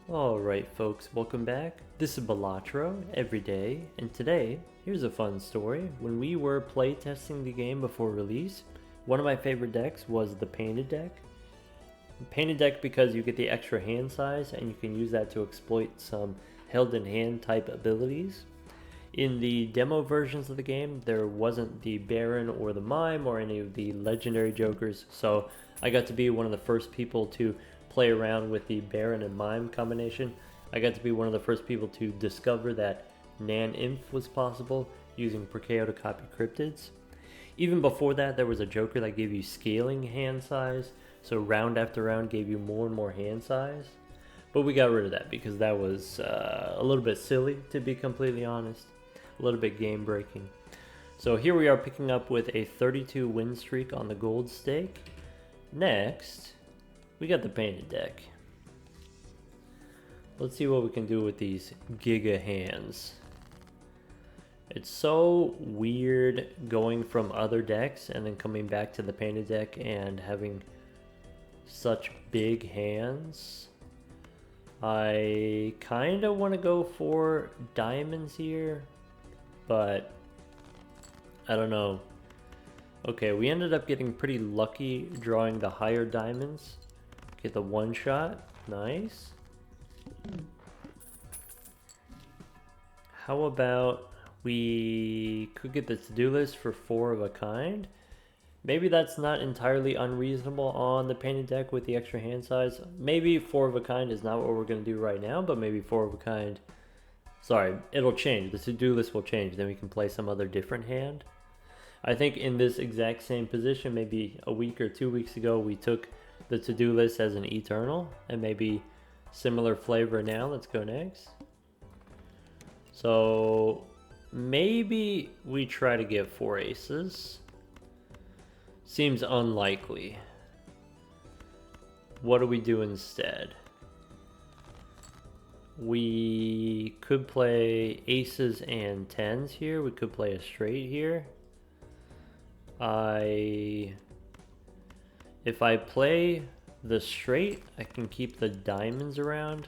Alright folks, welcome back. This is Balatro Everyday, and today, here's a fun story. When we were playtesting the game before release, one of my favorite decks was the Painted deck. Painted deck because you get the extra hand size and you can use that to exploit some held in hand type abilities. In the demo versions of the game, there wasn't the Baron or the Mime or any of the legendary jokers, so I got to be one of the first people to play around with the Baron and Mime combination. I got to be one of the first people to discover that Nan-Inf was possible using Perkeo to copy cryptids. Even before that, there was a joker that gave you scaling hand size, so round after round gave you more and more hand size. But we got rid of that because that was a little bit silly, to be completely honest. A little bit game breaking. So here we are picking up with a 32 win streak on the gold stake. Next, we got the Painted deck. Let's see what we can do with these giga hands. It's so weird going from other decks and then coming back to the Painted deck and having such big hands. I kind of want to go for diamonds here, but I don't know. Okay, we ended up getting pretty lucky drawing the higher diamonds. Get the one shot. Nice. How about we could get the to-do list for 4 of a kind? Maybe that's not entirely unreasonable on the Painted deck with the extra hand size. Maybe 4 of a kind is not what we're going to do right now, but maybe 4 of a kind... Sorry, it'll change. The to-do list will change. Then we can play some other different hand. I think in this exact same position, maybe a week or 2 weeks ago, we took the to-do list as an eternal, and maybe similar flavor now. Let's go next. So maybe we try to get 4 aces. Seems unlikely. What do we do instead? We could play aces and tens here. We could play a straight here. If I play the straight, I can keep the diamonds around.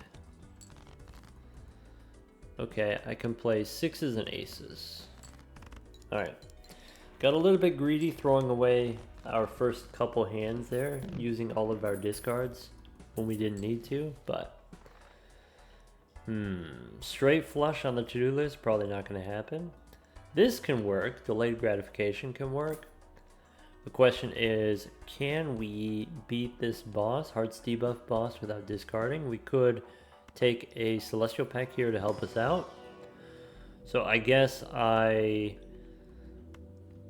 Okay, I can play sixes and aces. Alright. Got a little bit greedy throwing away our first couple hands there, using all of our discards when we didn't need to, but... straight flush on the to-do list, probably not going to happen. This can work, delayed gratification can work. The question is, can we beat this boss, Hearts debuff boss, without discarding? We could take a Celestial Pack here to help us out. So I guess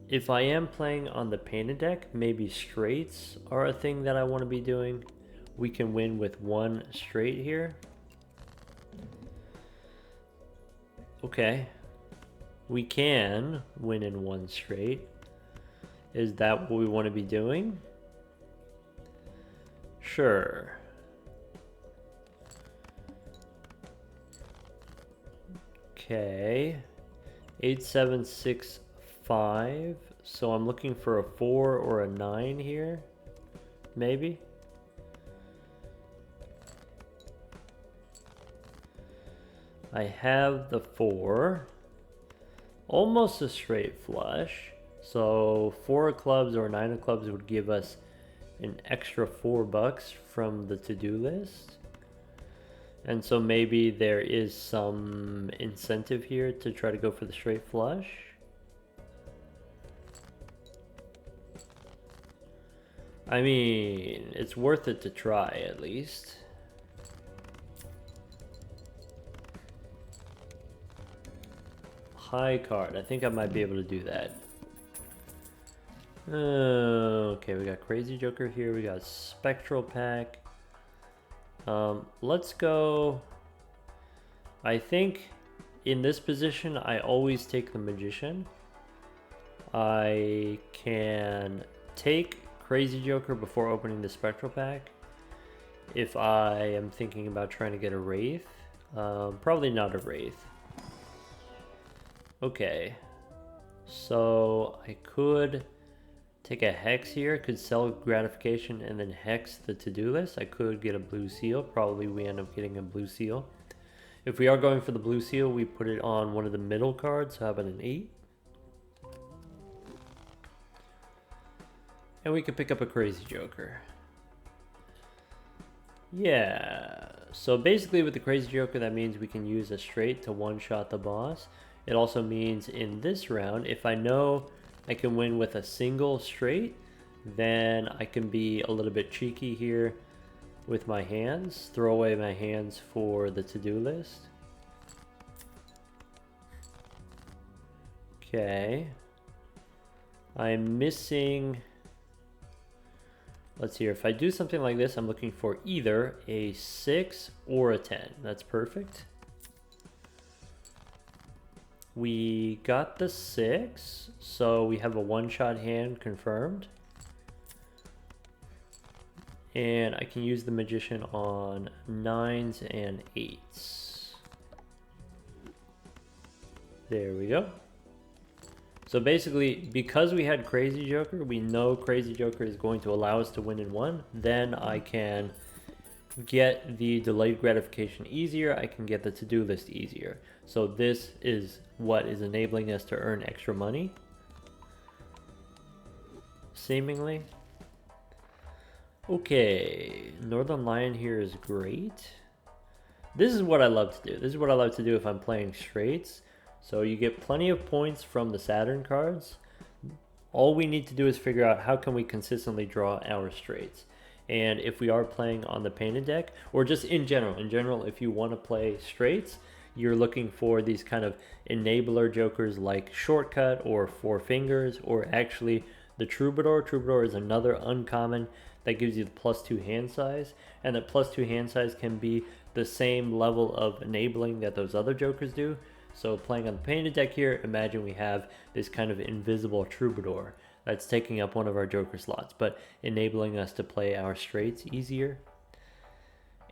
if I am playing on the Painted deck, maybe straights are a thing that I want to be doing. We can win with 1 straight here. Okay. We can win in 1 straight. Is that what we want to be doing? Sure. Okay. 8, 7, 6, 5. So I'm looking for a 4 or a 9 here. Maybe. I have the 4. Almost a straight flush. So 4 of clubs or 9 of clubs would give us an extra $4 from the to-do list. And so maybe there is some incentive here to try to go for the straight flush. I mean, it's worth it to try at least. High card. I think I might be able to do that. Okay, we got Crazy Joker here. We got Spectral Pack. Let's go. I think in this position, I always take the Magician. I can take Crazy Joker before opening the Spectral Pack. If I am thinking about trying to get a Wraith. Probably not a Wraith. Okay. So I could Take a hex here, could sell gratification and then hex the to-do list. I could get a blue seal. Probably we end up getting a blue seal. If we are going for the blue seal, we put it on one of the middle cards. So how about an 8? And we could pick up a crazy joker. Yeah, so basically with the crazy joker, that means we can use a straight to one-shot the boss. It also means in this round, if I know I can win with a single straight, then I can be a little bit cheeky here with my hands. Throw away my hands for the to-do list. Okay. I'm missing... Let's see here. If I do something like this, I'm looking for either a 6 or a 10. That's perfect. We got the 6, so we have a one-shot hand confirmed. And I can use the magician on 9s and 8s. There we go. So basically, because we had Crazy Joker, we know Crazy Joker is going to allow us to win in one. Then I can get the delayed gratification easier. I can get the to-do list easier. So this is what is enabling us to earn extra money. Seemingly. Okay, Northern Lion here is great. This is what I love to do. This is what I love to do if I'm playing straights. So you get plenty of points from the Saturn cards. All we need to do is figure out how can we consistently draw our straights. And if we are playing on the painted deck, or just in general, if you want to play straights, you're looking for these kind of enabler jokers like Shortcut or Four Fingers, or actually the Troubadour. Troubadour is another uncommon that gives you the +2 hand size, and that +2 hand size can be the same level of enabling that those other jokers do. So playing on the painted deck here, imagine we have this kind of invisible Troubadour that's taking up one of our joker slots, but enabling us to play our straights easier.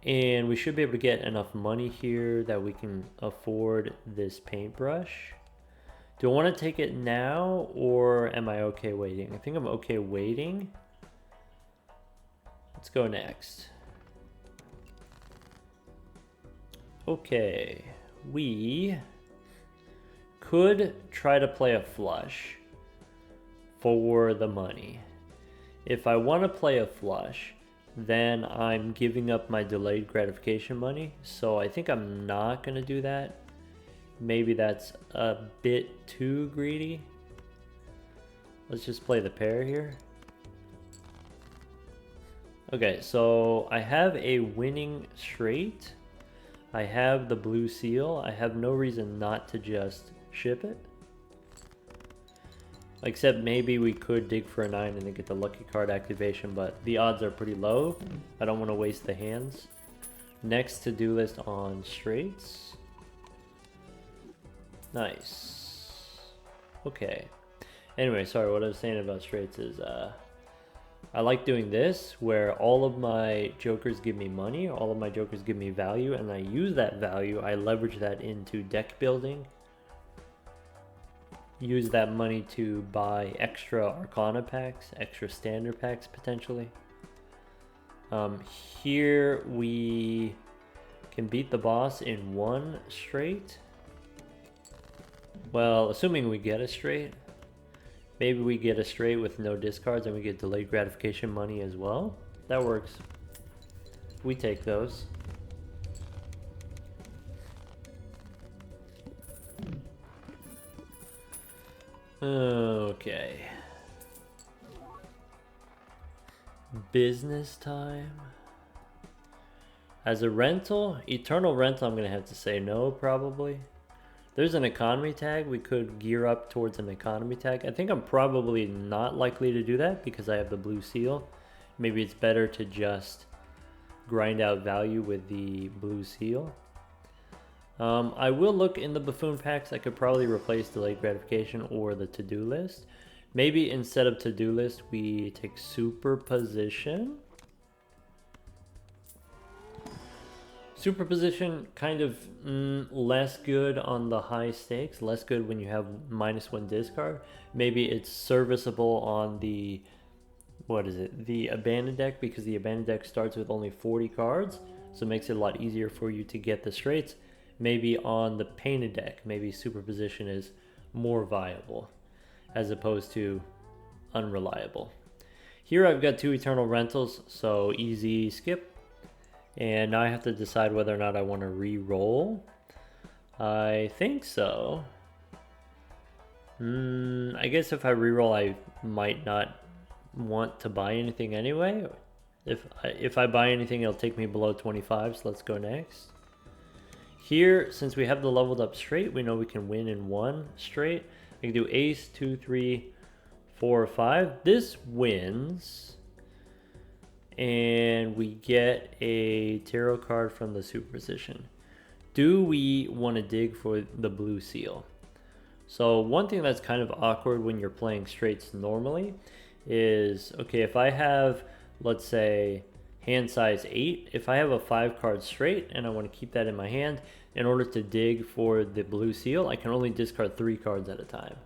And we should be able to get enough money here that we can afford this paintbrush. Do I want to take it now, or am I okay waiting? I think I'm okay waiting. Let's go next. Okay, we could try to play a flush for the money. If I want to play a flush, then I'm giving up my delayed gratification money. So I think I'm not going to do that. Maybe that's a bit too greedy. Let's just play the pair here. Okay, so I have a winning straight. I have the blue seal. I have no reason not to just ship it. Except maybe we could dig for a 9 and then get the lucky card activation, but the odds are pretty low. I don't want to waste the hands. Next to-do list on straights. Nice. Okay. Anyway, sorry, what I was saying about straights is I like doing this where all of my jokers give me money, all of my jokers give me value, and I use that value, I leverage that into deck building. Use that money to buy extra Arcana packs, extra standard packs potentially. Here we can beat the boss in one straight. Well, assuming we get a straight. Maybe we get a straight with no discards and we get delayed gratification money as well. That works. We take those. Okay. Business time. As a rental, eternal rental, I'm going to have to say no probably. There's an economy tag. We could gear up towards an economy tag. I think I'm probably not likely to do that because I have the blue seal. Maybe it's better to just grind out value with the blue seal. I will look in the buffoon packs. I could probably replace delayed gratification or the to-do list. Maybe instead of to-do list, we take superposition. Superposition kind of less good on the high stakes, less good when you have -1 discard. Maybe it's serviceable on the, what is it, the abandoned deck, because the abandoned deck starts with only 40 cards, so it makes it a lot easier for you to get the straights. Maybe on the painted deck, maybe Superposition is more viable as opposed to unreliable. Here I've got 2 Eternal Rentals, so easy skip. And now I have to decide whether or not I want to re-roll. I think so. I guess if I re-roll, I might not want to buy anything anyway. If I buy anything, it'll take me below 25, so let's go next. Here, since we have the leveled up straight, we know we can win in 1 straight. I can do ace, 2, 3, 4, 5. This wins. And we get a tarot card from the Superposition. Do we want to dig for the blue seal? So one thing that's kind of awkward when you're playing straights normally is, okay, if I have, let's say, hand size 8, if I have a 5 card straight and I want to keep that in my hand, in order to dig for the blue seal, I can only discard 3 cards at a time.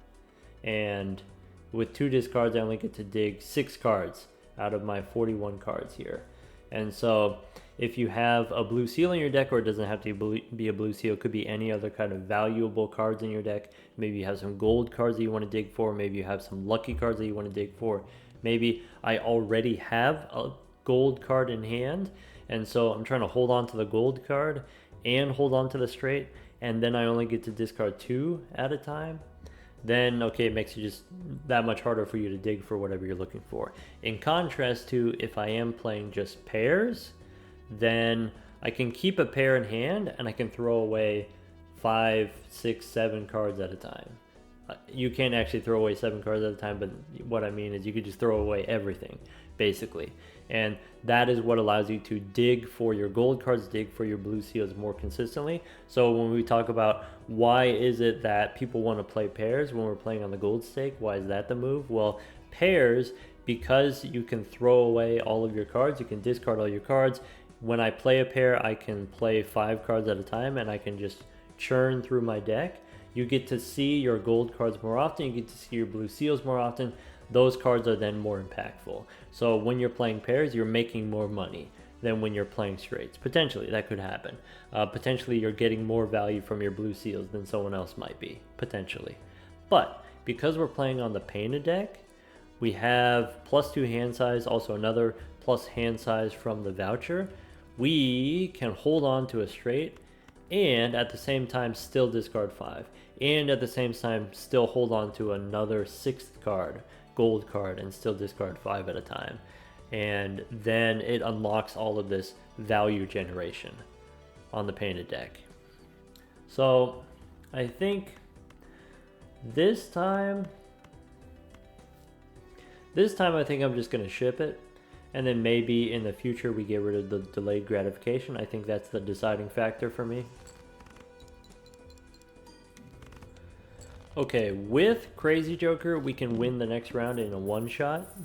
And with 2 discards, I only get to dig 6 cards out of my 41 cards here. And so if you have a blue seal in your deck, or it doesn't have to be a blue seal, it could be any other kind of valuable cards in your deck. Maybe you have some gold cards that you want to dig for. Maybe you have some lucky cards that you want to dig for. Maybe I already have a gold card in hand, and so I'm trying to hold on to the gold card and hold on to the straight, and then I only get to discard 2 at a time. Then, okay, it makes it just that much harder for you to dig for whatever you're looking for. In contrast to if I am playing just pairs, then I can keep a pair in hand and I can throw away 5, 6, 7 cards at a time. You can't actually throw away 7 cards at a time, but what I mean is you could just throw away everything, basically. And that is what allows you to dig for your gold cards, dig for your blue seals more consistently. So when we talk about why is it that people want to play pairs when we're playing on the gold stake, why is that the move? Well, pairs, because you can throw away all of your cards, you can discard all your cards. When I play a pair, I can play 5 cards at a time and I can just churn through my deck. You get to see your gold cards more often, you get to see your blue seals more often. Those cards are then more impactful. So when you're playing pairs, you're making more money than when you're playing straights. Potentially, that could happen. Potentially, you're getting more value from your blue seals than someone else might be, potentially. But because we're playing on the painted deck, we have +2 hand size, also another plus hand size from the voucher. We can hold on to a straight and at the same time still discard 5. And at the same time still hold on to another 6th card, gold card, and still discard 5 at a time. And then it unlocks all of this value generation on the painted deck. So I think this time I think I'm just going to ship it. And then maybe in the future we get rid of the delayed gratification. I think that's the deciding factor for me. Okay, with Crazy Joker, we can win the next round in a one-shot.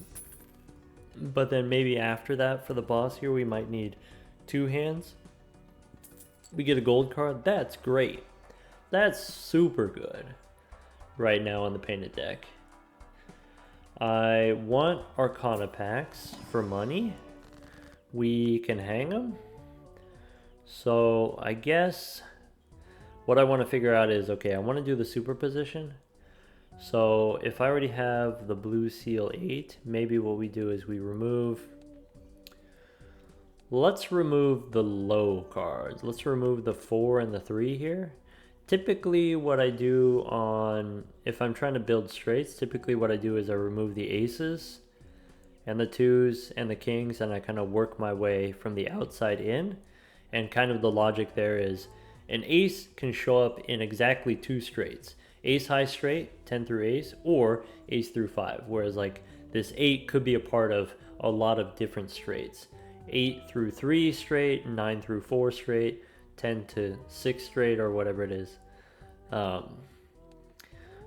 But then maybe after that, for the boss here, we might need 2 hands. We get a gold card. That's great. That's super good right now on the painted deck. I want Arcana packs for money. We can hang them. So I guess what I want to figure out is, okay, I want to do the superposition. So if I already have the blue seal 8, maybe what we do is we remove, let's remove the low cards. Let's remove the 4 and the 3 here. Typically what I do on, if I'm trying to build straights, typically what I do is I remove the aces and the 2s and the kings, and I kind of work my way from the outside in. And kind of the logic there is an ace can show up in exactly 2 straights. Ace high straight, 10 through ace, or ace through 5. Whereas like this 8 could be a part of a lot of different straights. 8 through 3 straight, 9 through 4 straight, 10 to 6 straight, or whatever it is.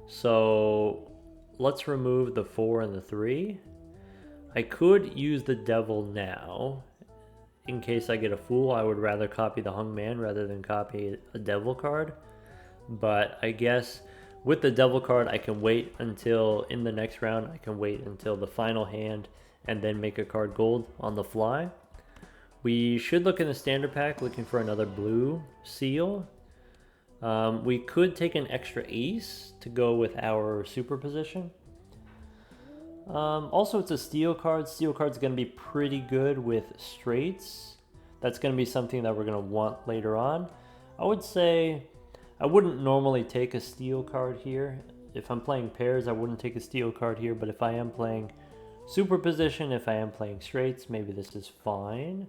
So let's remove the 4 and the 3. I could use the devil now in case I get a fool, I would rather copy the hung man rather than copy a devil card. But I guess with the devil card, I can wait until in the next round, I can wait until the final hand and then make a card gold on the fly. We should look in the standard pack looking for another blue seal. We could take an extra ace to go with our superposition. Also, it's a steel card. Steel card's going to be pretty good with straights. That's going to be something that we're going to want later on. I would say I wouldn't normally take a steel card here. If I'm playing pairs, I wouldn't take a steel card here. But if I am playing superposition, if I am playing straights, maybe this is fine.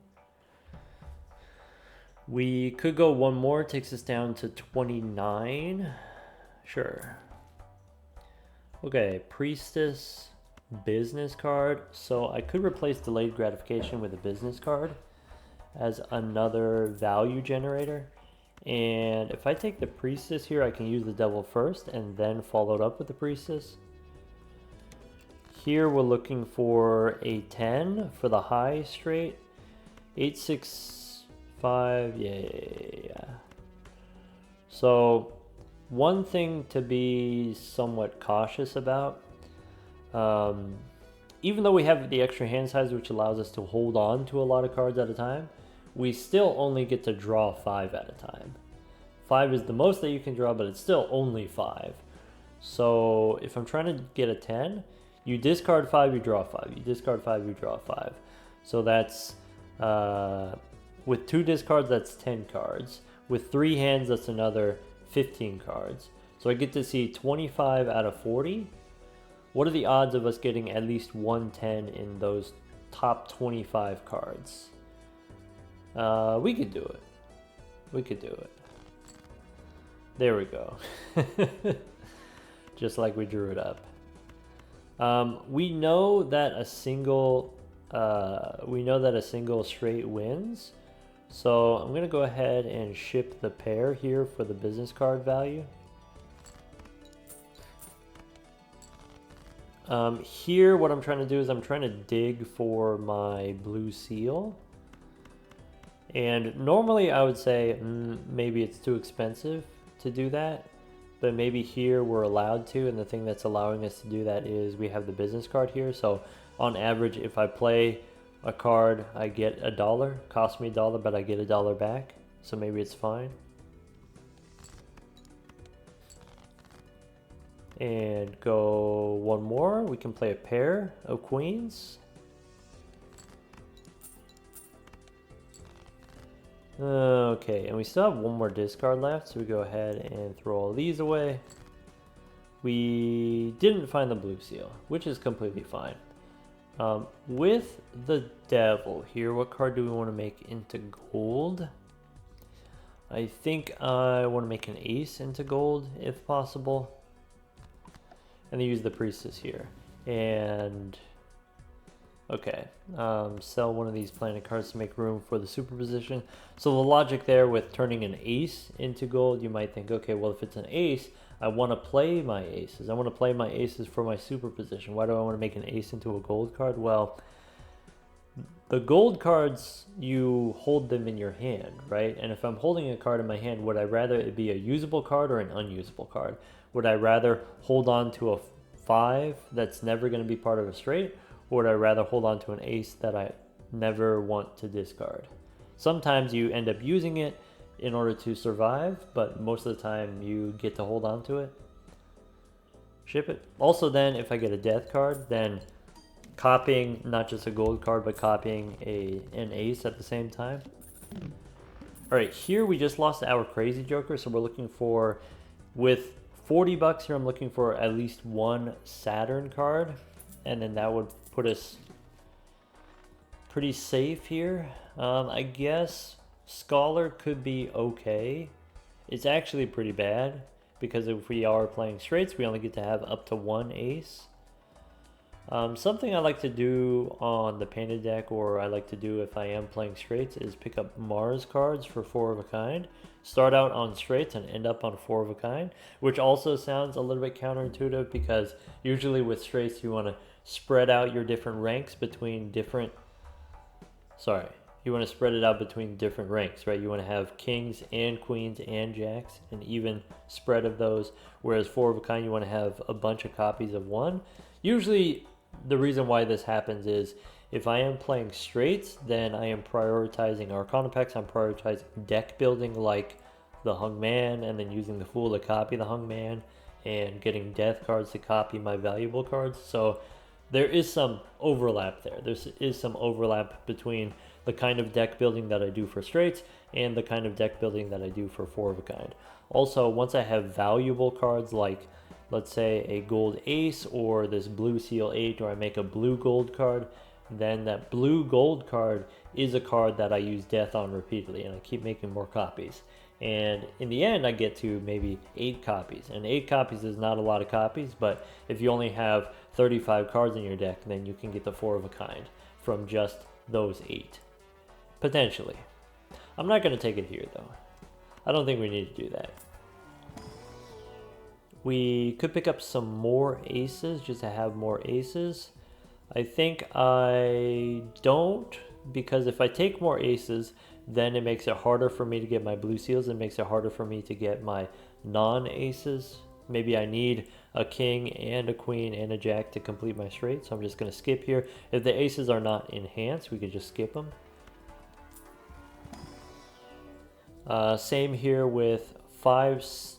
We could go one more. Takes us down to 29. Sure. Okay, priestess. Business card. So I could replace delayed gratification with a business card as another value generator. And if I take the priestess here, I can use the devil first and then follow it up with the priestess. Here we're looking for a 10 for the high straight. 8, 6, 5. Yeah. So one thing to be somewhat cautious about. Even though we have the extra hand size, which allows us to hold on to a lot of cards at a time, we still only get to draw 5 at a time. 5 is the most that you can draw, but it's still only 5. So if I'm trying to get a 10, you discard 5, you draw 5. You discard 5, you draw 5. So that's, with 2 discards, that's 10 cards. With 3 hands, that's another 15 cards. So I get to see 25 out of 40. What are the odds of us getting at least 110 in those top 25 cards? We could do it. We could do it. There we go. Just like we drew it up. We know that a single straight wins. So I'm gonna go ahead and ship the pair here for the business card value. Here what I'm trying to do is I'm trying to dig for my blue seal. And normally I would say maybe it's too expensive to do that. But maybe here we're allowed to, and the thing that's allowing us to do that is we have the business card here. So on average, if I play a card, I get $1. Cost me $1, but I get $1 back. So maybe it's fine. And go one more. We can play a pair of queens. Okay, and we still have one more discard left, so we go ahead and throw all these away. We didn't find the blue seal, which is completely fine. With the devil here, what card do we want to make into gold? I think I want to make an ace into gold, if possible. And then use the priestess here. And okay, sell one of these planet cards to make room for the superposition. So the logic there with turning an ace into gold, you might think, okay, well, if it's an ace, I want to play my aces. I want to play my aces for my superposition. Why do I want to make an ace into a gold card? Well, the gold cards, you hold them in your hand, right? And if I'm holding a card in my hand, would I rather it be a usable card or an unusable card? Would I rather hold on to a 5 that's never going to be part of a straight? Or would I rather hold on to an ace that I never want to discard? Sometimes you end up using it in order to survive, but most of the time you get to hold on to it. Ship it. Also then, if I get a death card, then copying not just a gold card, but copying an ace at the same time. Alright, here we just lost our crazy joker, so we're looking for, with 40 bucks here, I'm looking for at least one Saturn card. And then that would put us pretty safe here. I guess Scholar could be okay. It's actually pretty bad because if we are playing straights, we only get to have up to one ace. Something I like to do on the painted deck, or I like to do if I am playing straights, is pick up Mars cards for 4 of a kind. Start out on straights and end up on 4 of a kind, which also sounds a little bit counterintuitive because usually with straights you want to spread out your different ranks between different... Sorry, you want to spread it out between different ranks, right? You want to have kings and queens and jacks, an even spread of those. Whereas four of a kind, you want to have a bunch of copies of one. Usually, the reason why this happens is if I am playing straights, then I am prioritizing Arcana packs. I'm prioritizing deck building like the Hung Man, and then using the Fool to copy the Hung Man, and getting death cards to copy my valuable cards. So there is some overlap there. There is some overlap between the kind of deck building that I do for straights and the kind of deck building that I do for four of a kind. Also, once I have valuable cards like, let's say, a gold ace or this blue seal 8, or I make a blue gold card, then that blue gold card is a card that I use death on repeatedly, and I keep making more copies. And in the end, I get to maybe 8 copies. And 8 copies is not a lot of copies, but if you only have 35 cards in your deck, then you can get the four of a kind from just those 8. Potentially. I'm not going to take it here, though. I don't think we need to do that. We could pick up some more aces just to have more aces. I think I don't, because if I take more aces, then it makes it harder for me to get my blue seals. It makes it harder for me to get my non-aces. Maybe I need a king and a queen and a jack to complete my straight, so I'm just going to skip here. If the aces are not enhanced, we could just skip them. Same here with fives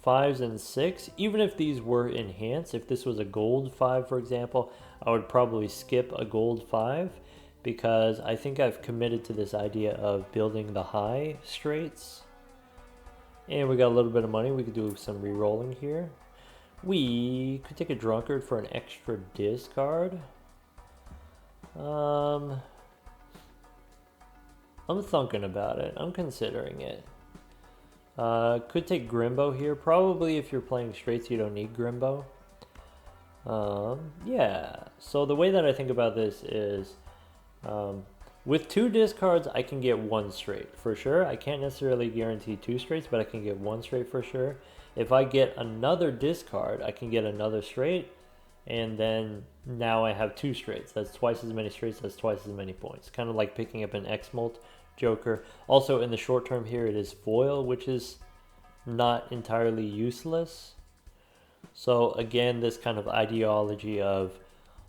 and 6. Even if these were enhanced, if this was a gold 5, for example, I would probably skip a gold 5, because I think I've committed to this idea of building the high straights. And we got a little bit of money. We could do some re-rolling here. We could take a drunkard for an extra discard. I'm thinking about it. I'm considering it. Could take Grimbo here. Probably if you're playing straights, you don't need Grimbo. Yeah. So the way that I think about this is, with 2 discards, I can get 1 straight for sure. I can't necessarily guarantee 2 straights, but I can get 1 straight for sure. If I get another discard, I can get another straight, and then now I have 2 straights. That's twice as many straights. That's twice as many points. Kind of like picking up an X-Molt Joker. Also, in the short term here, it is foil, which is not entirely useless. So again, this kind of ideology of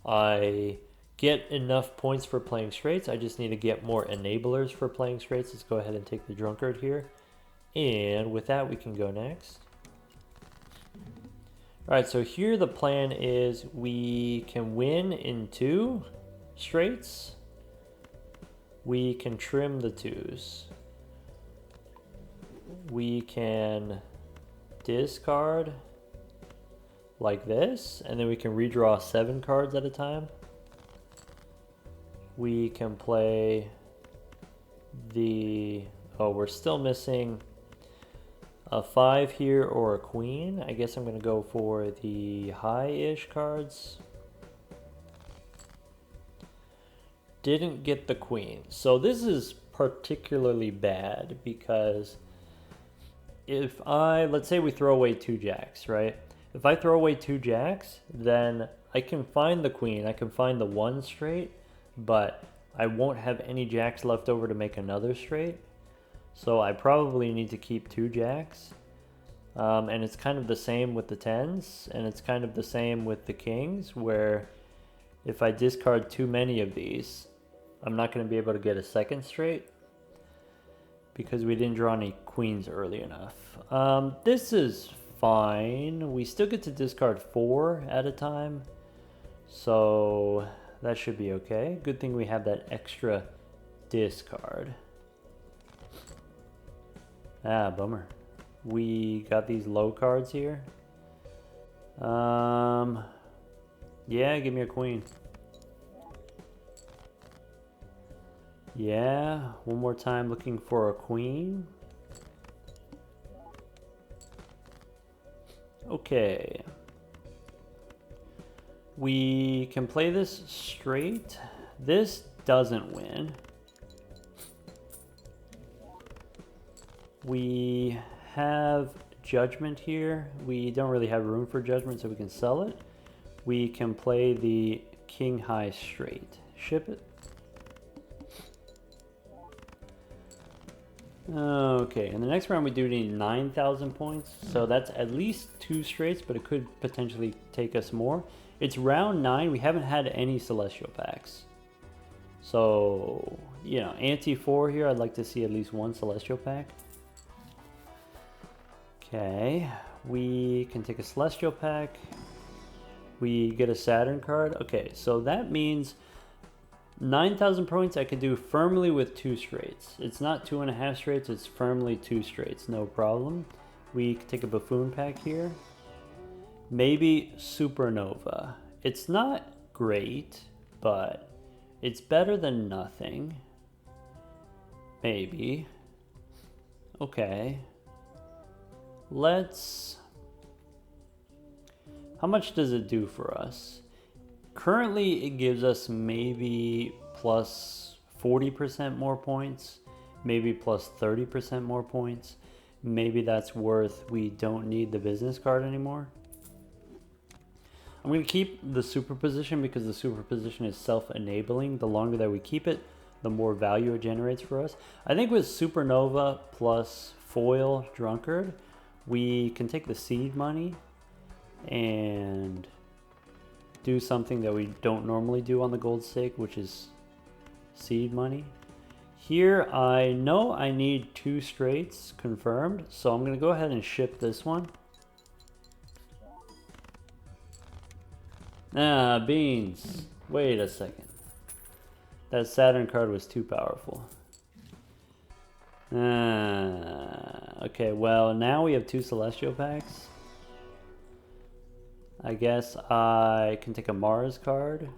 I get enough points for playing straights, I just need to get more enablers for playing straights. Let's go ahead and take the drunkard here. And with that, we can go next. Alright, so here the plan is we can win in 2 straights. We can trim the 2s. We can discard like this, and then we can redraw 7 cards at a time. We can play the... oh, we're still missing a 5 here or a queen. I guess I'm going to go for the high-ish cards. Didn't get the queen. So this is particularly bad because if let's say we throw away 2 jacks, right? If I throw away 2 jacks, then I can find the queen. I can find the 1 straight, but I won't have any jacks left over to make another straight. So I probably need to keep 2 jacks. And it's kind of the same with the 10s, and it's kind of the same with the kings, where if I discard too many of these, I'm not going to be able to get a second straight because we didn't draw any queens early enough. This is fine. We still get to discard 4 at a time, so that should be okay. Good thing we have that extra discard. Ah, bummer. We got these low cards here. Yeah, give me a queen. Yeah, one more time looking for a queen. Okay. We can play this straight. This doesn't win. We have judgment here. We don't really have room for judgment, so we can sell it. We can play the king high straight. Ship it. Okay, in the next round we do need 9,000 points, so that's at least 2 straights, but it could potentially take us more. It's round 9, we haven't had any Celestial packs. So, you know, ante 4 here, I'd like to see at least 1 Celestial pack. Okay, we can take a Celestial pack. We get a Saturn card. Okay, so that means 9,000 points I could do firmly with 2 straights. It's not 2.5 straights, it's firmly 2 straights, no problem. We could take a Buffoon pack here. Maybe Supernova. It's not great, but it's better than nothing. Maybe. Okay. Let's... How much does it do for us? Currently, it gives us maybe plus 40% more points, maybe plus 30% more points. Maybe that's worth, we don't need the business card anymore. I'm going to keep the Superposition because the Superposition is self-enabling. The longer that we keep it, the more value it generates for us. I think with Supernova plus Foil Drunkard, we can take the seed money and do something that we don't normally do on the gold stake, which is seed money. Here I know I need 2 straights confirmed, so I'm going to go ahead and ship this one. Ah, beans. Wait a second. That Saturn card was too powerful. Okay, well now we have 2 Celestial packs. I guess I can take a Mars card.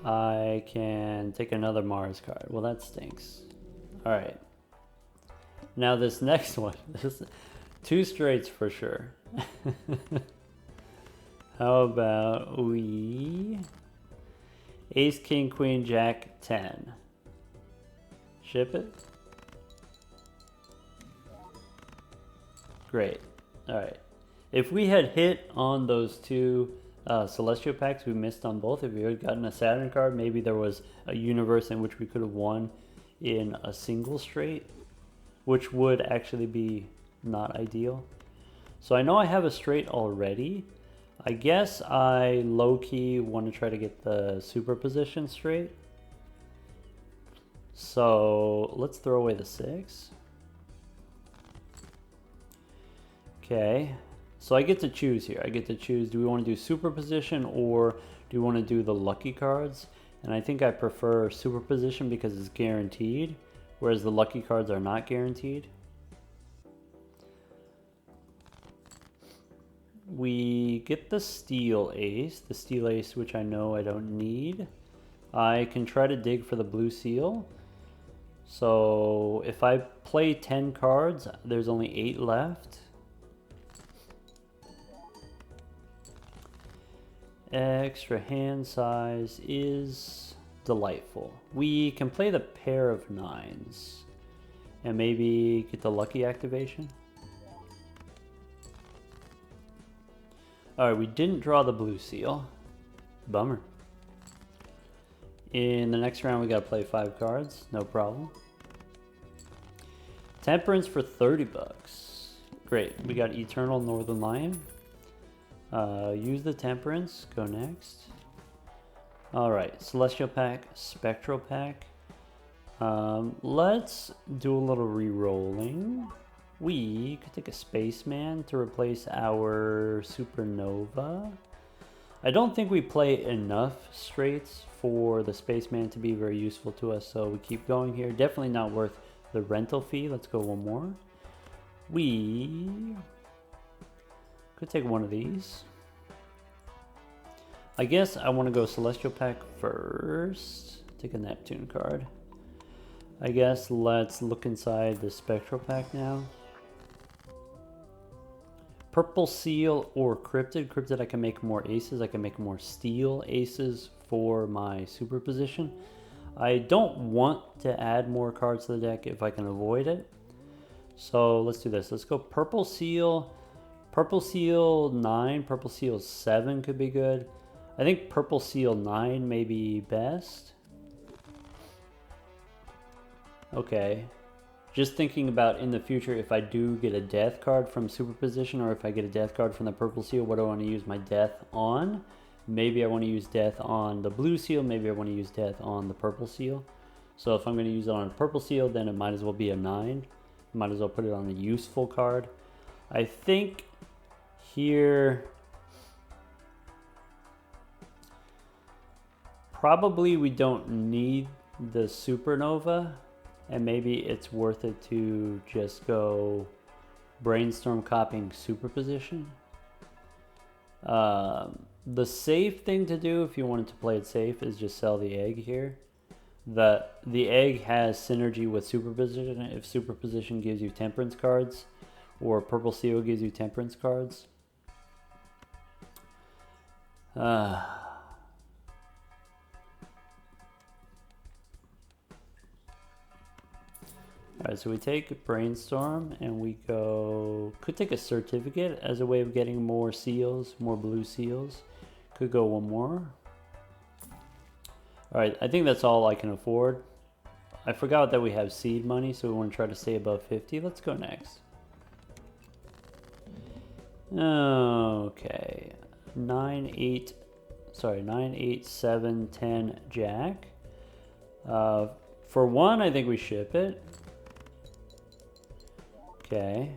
I can take another Mars card. Well, that stinks. Alright. Now this next one. This 2 straights for sure. How about we... Ace, King, Queen, Jack, 10. Ship it? Great. Alright, if we had hit on those 2 Celestial packs, we missed on both. If we had gotten a Saturn card, maybe there was a universe in which we could have won in a single straight, which would actually be not ideal. So I know I have a straight already. I guess I low-key want to try to get the Superposition straight. So let's throw away the 6. Okay, so I get to choose here. I get to choose, do we want to do Superposition or do we want to do the lucky cards? And I think I prefer Superposition because it's guaranteed, whereas the lucky cards are not guaranteed. We get the Steel Ace, which I know I don't need. I can try to dig for the Blue Seal. So if I play 10 cards, there's only 8 left. Extra hand size is delightful. We can play the pair of 9s and maybe get the lucky activation. Alright, we didn't draw the Blue Seal. Bummer. In the next round we gotta play 5 cards, no problem. Temperance for 30 bucks. Great, we got Eternal Northern Lion. Use the Temperance, go next. Alright, Celestial pack, Spectral pack. Let's do a little re-rolling. We could take a Spaceman to replace our Supernova. I don't think we play enough straights for the Spaceman to be very useful to us, so we keep going here. Definitely not worth the rental fee. Let's go one more. We could take one of these. I guess I want to go Celestial pack first. Take a Neptune card. I guess let's look inside the Spectral pack now. Purple Seal or Cryptid. Cryptid, I can make more aces. I can make more Steel aces for my Superposition. I don't want to add more cards to the deck if I can avoid it. So let's do this. Let's go Purple Seal. Purple Seal 9. Purple Seal 7 could be good. I think Purple Seal 9 may be best. Okay. Just thinking about in the future, if I do get a death card from Superposition, or if I get a death card from the purple seal, what do I want to use my death on? Maybe I want to use death on the blue seal, maybe I want to use death on the purple seal. So if I'm going to use it on a purple seal, then it might as well be a 9. Might as well put it on the useful card. I think here, probably we don't need the supernova, and maybe it's worth it to just go brainstorm copying superposition. The safe thing to do if you wanted to play it safe is just sell the egg here. The egg has synergy with superposition. If superposition gives you temperance cards, or purple seal gives you temperance cards. Alright, so we take brainstorm and we go, could take a certificate as a way of getting more seals, more blue seals. Could go one more. Alright, I think that's all I can afford. I forgot that we have seed money, so we want to try to stay above 50. Let's go next. Okay. 9, 8, 7, 10, jack. For one, I think we ship it. Okay.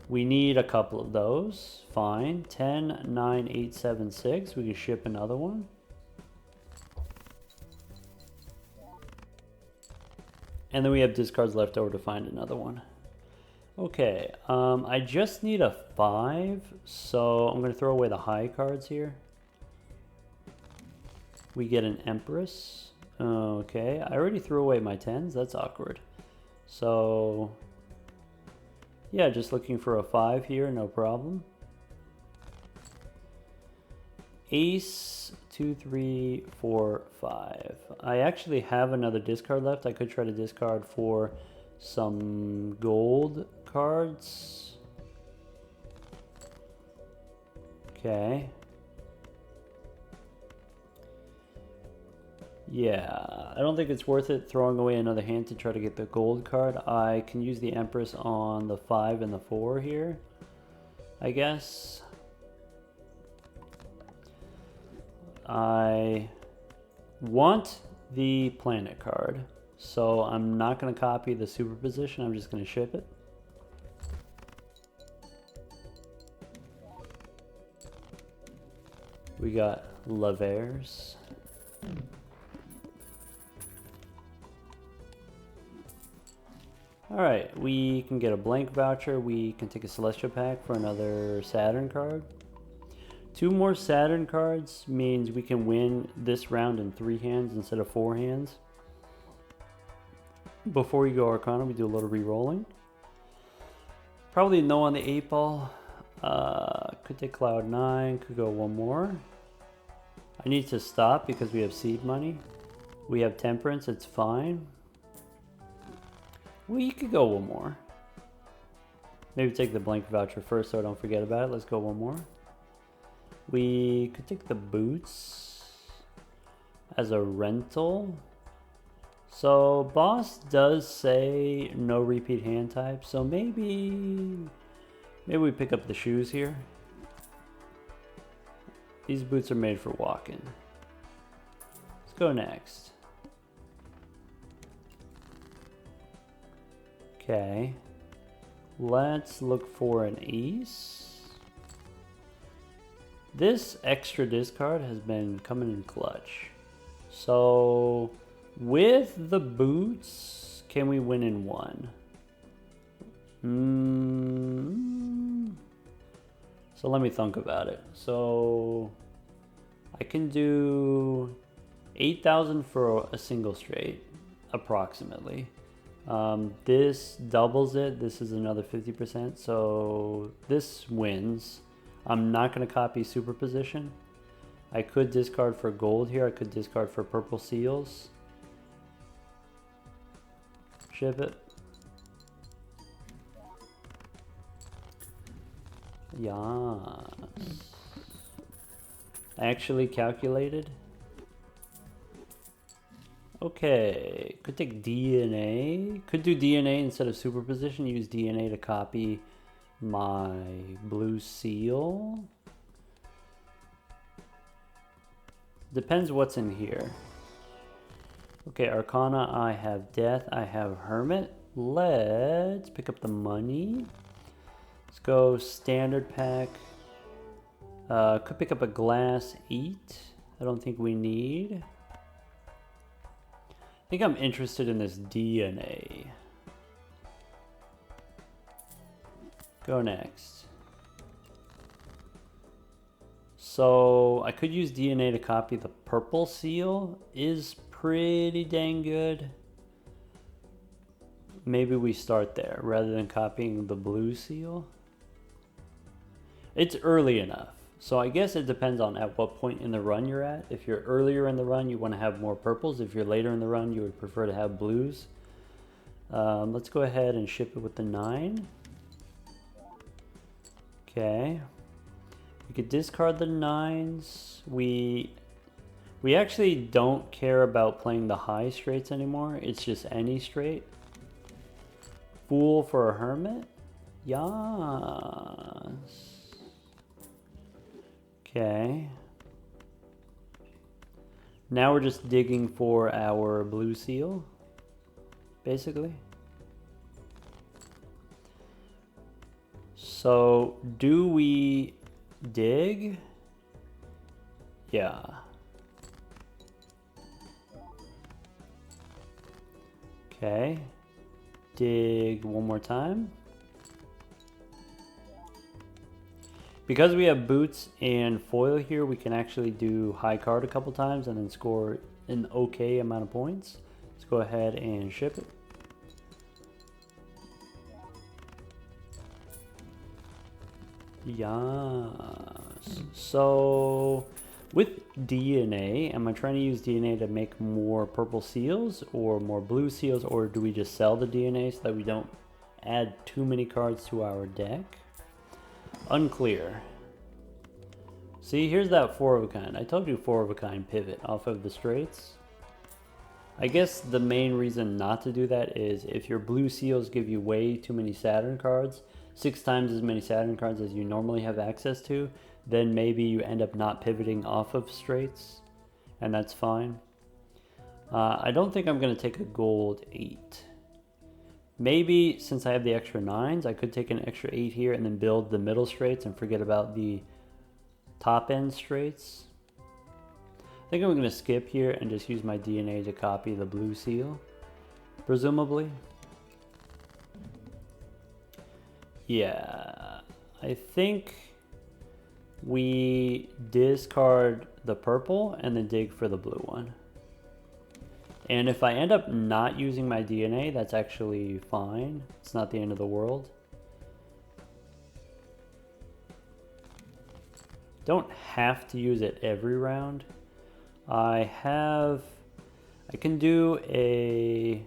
We need a couple of those. Fine. 10, 9, 8, 7, 6. We can ship another one. And then we have discards left over to find another one. Okay. I just need a 5. So I'm going to throw away the high cards here. We get an Empress. Okay. I already threw away my 10s. That's awkward. So yeah, just looking for a 5 here, no problem. Ace, 2, 3, 4, 5. I actually have another discard left. I could try to discard for some gold cards. Okay. Yeah, I don't think it's worth it throwing away another hand to try to get the gold card. I can use the Empress on the 5 and the 4 here, I guess. I want the planet card, so I'm not going to copy the superposition. I'm just going to ship it. We got Lavers. Alright, we can get a blank voucher. We can take a Celestial pack for another Saturn card. 2 more Saturn cards means we can win this round in 3 hands instead of 4 hands. Before we go Arcana, we do a little re-rolling. Probably no on the 8 ball. Could take Cloud 9, could go one more. I need to stop because we have seed money. We have Temperance, it's fine. We could go one more. Maybe take the blank voucher first so I don't forget about it. Let's go one more. We could take the boots as a rental. So boss does say no repeat hand type. So maybe we pick up the shoes here. These boots are made for walking. Let's go next. Okay, let's look for an ace. This extra discard has been coming in clutch. So with the boots, can we win in 1? So let me think about it. So I can do 8,000 for a single straight, approximately. This doubles it. This is another 50%. So this wins. I'm not going to copy superposition. I could discard for gold here. I could discard for purple seals. Ship it. Yes. I actually calculated. Okay, could take DNA. Could do DNA instead of superposition. Use DNA to copy my blue seal. Depends what's in here. Okay, Arcana, I have Death, I have Hermit. Let's pick up the money. Let's go standard pack. Could pick up a glass 8. I don't think we need. I think I'm interested in this DNA. Go next. So I could use DNA to copy the purple seal. Is pretty dang good. Maybe we start there rather than copying the blue seal. It's early enough. So I guess it depends on at what point in the run you're at. If you're earlier in the run, you want to have more purples. If you're later in the run, you would prefer to have blues. Let's go ahead and ship it with the 9. Okay. We could discard the 9s. We actually don't care about playing the high straights anymore. It's just any straight. Fool for a hermit? Yes. Okay. Now we're just digging for our blue seal, basically. So, do we dig? Yeah. Okay. Dig one more time. Because we have boots and foil here, we can actually do high card a couple times and then score an okay amount of points. Let's go ahead and ship it. Yes. So with DNA, am I trying to use DNA to make more purple seals or more blue seals, or do we just sell the DNA so that we don't add too many cards to our deck? Unclear. See, here's that 4 of a kind. I told you 4 of a kind pivot off of the straights. I guess the main reason not to do that is if your blue seals give you way too many Saturn cards, 6 times as many Saturn cards as you normally have access to, then maybe you end up not pivoting off of straights, and that's fine. I don't think I'm going to take a gold 8. Maybe since I have the extra 9s, I could take an extra 8 here and then build the middle straights and forget about the top end straights. I think I'm going to skip here and just use my DNA to copy the blue seal, presumably. Yeah, I think we discard the purple and then dig for the blue one. And if I end up not using my DNA, that's actually fine. It's not the end of the world. Don't have to use it every round. I can do a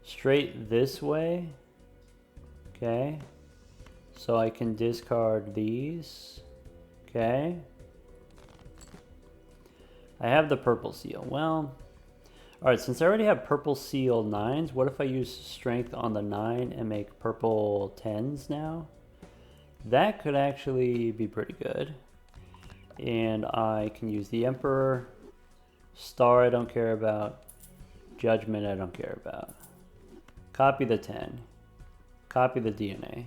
straight this way. Okay. So I can discard these. Okay. I have the purple seal. Well, alright, since I already have purple seal 9s, what if I use strength on the 9 and make purple 10s now? That could actually be pretty good. And I can use the Emperor. Star I don't care about. Judgment I don't care about. Copy the 10. Copy the DNA.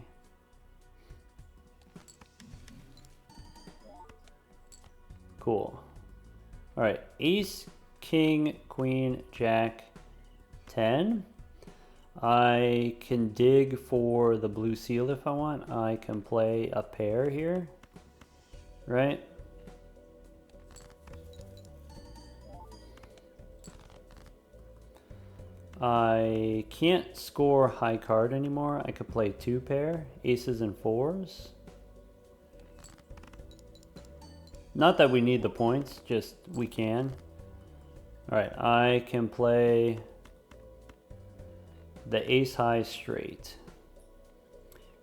Cool. Alright, Ace, King, Queen, Jack, 10. I can dig for the blue seal if I want. I can play a pair here, right? I can't score high card anymore. I could play 2 pair, aces and 4s. Not that we need the points, just we can. Alright, I can play the ace high straight.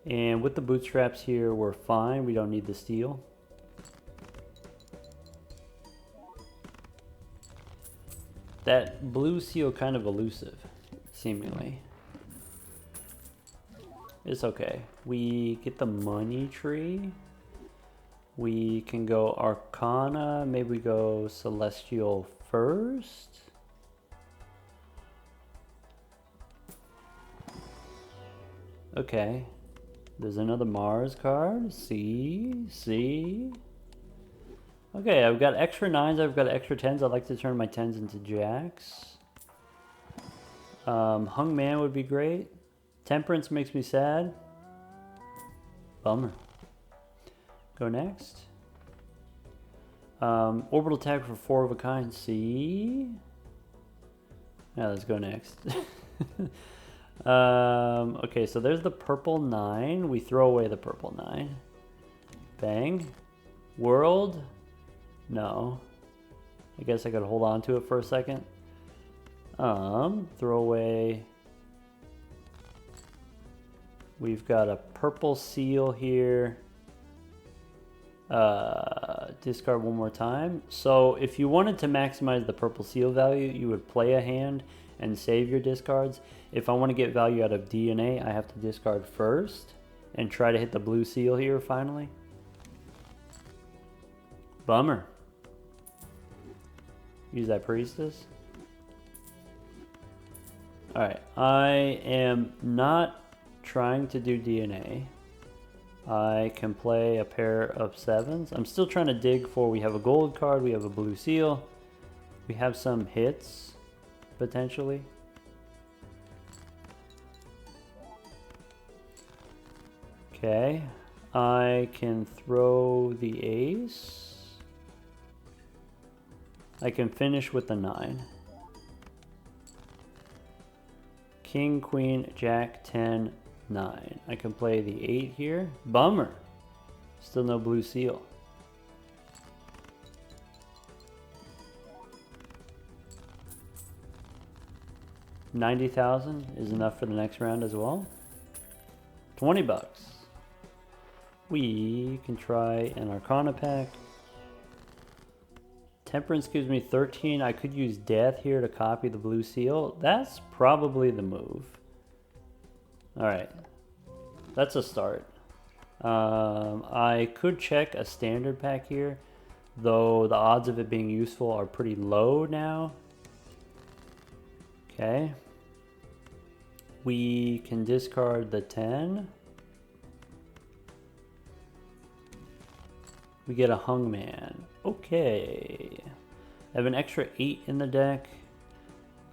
And with the bootstraps here, we're fine. We don't need the steal. That blue seal kind of elusive, seemingly. It's okay. We get the money tree. We can go Arcana. Maybe we go Celestial first. Okay. There's another Mars card. See. Okay, I've got extra 9s. I've got extra 10s. I'd like to turn my 10s into jacks. Hung Man would be great. Temperance makes me sad. Bummer. Go next. Orbital tag for 4 of a kind. See? Yeah, let's go next. Okay, so there's the purple 9. We throw away the purple 9. Bang. World? No. I guess I could hold on to it for a second. Throw away. We've got a purple seal here. Discard one more time. So if you wanted to maximize the purple seal value, you would play a hand and save your discards. If I want to get value out of DNA, I have to discard first and try to hit the blue seal here finally. Bummer. Use that priestess. Alright, I am not trying to do DNA. I can play a pair of 7s. I'm still trying to dig for, we have a gold card, we have a blue seal. We have some hits, potentially. Okay, I can throw the ace. I can finish with the 9. King, Queen, Jack, 10, 9. I can play the 8 here. Bummer. Still no blue seal. $90,000 is enough for the next round as well. 20 bucks. We can try an Arcana pack. Temperance gives me 13. I could use Death here to copy the blue seal. That's probably the move. Alright. That's a start. I could check a standard pack here, though the odds of it being useful are pretty low now. Okay. We can discard the 10. We get a Hung Man. Okay. I have an extra 8 in the deck.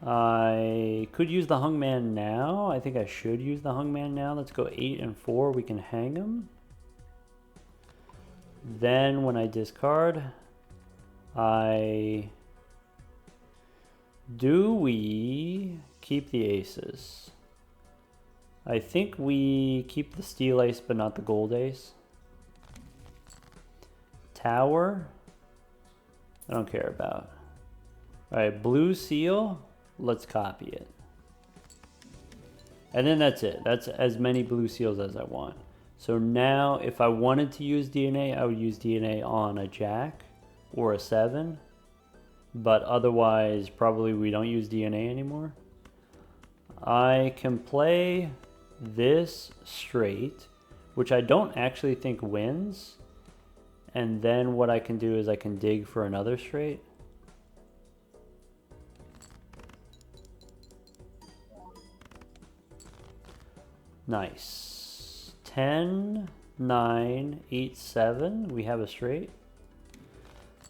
I could use the Hung Man now. I think I should use the Hung Man now. Let's go 8 and 4. We can hang him. Then when I discard, do we keep the aces? I think we keep the steel ace but not the gold ace. Tower, I don't care about. Alright, blue seal, let's copy it. And then that's it. That's as many blue seals as I want. So now if I wanted to use DNA, I would use DNA on a jack or a 7. But otherwise, probably we don't use DNA anymore. I can play this straight, which I don't actually think wins. And then what I can do is I can dig for another straight. Nice. 10, 9, 8, 7. We have a straight.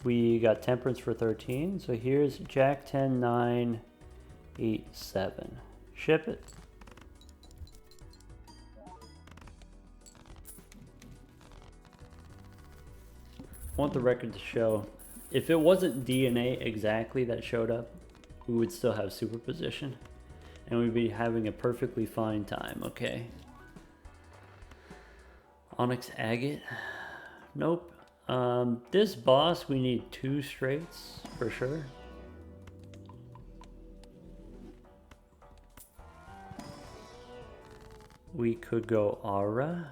We got temperance for 13. So here's Jack, 10, 9, 8, 7. Ship it. I want the record to show, if it wasn't DNA exactly that showed up, we would still have superposition. And we'd be having a perfectly fine time, okay? Onyx Agate? Nope. This boss, we need 2 straights, for sure. We could go Aura.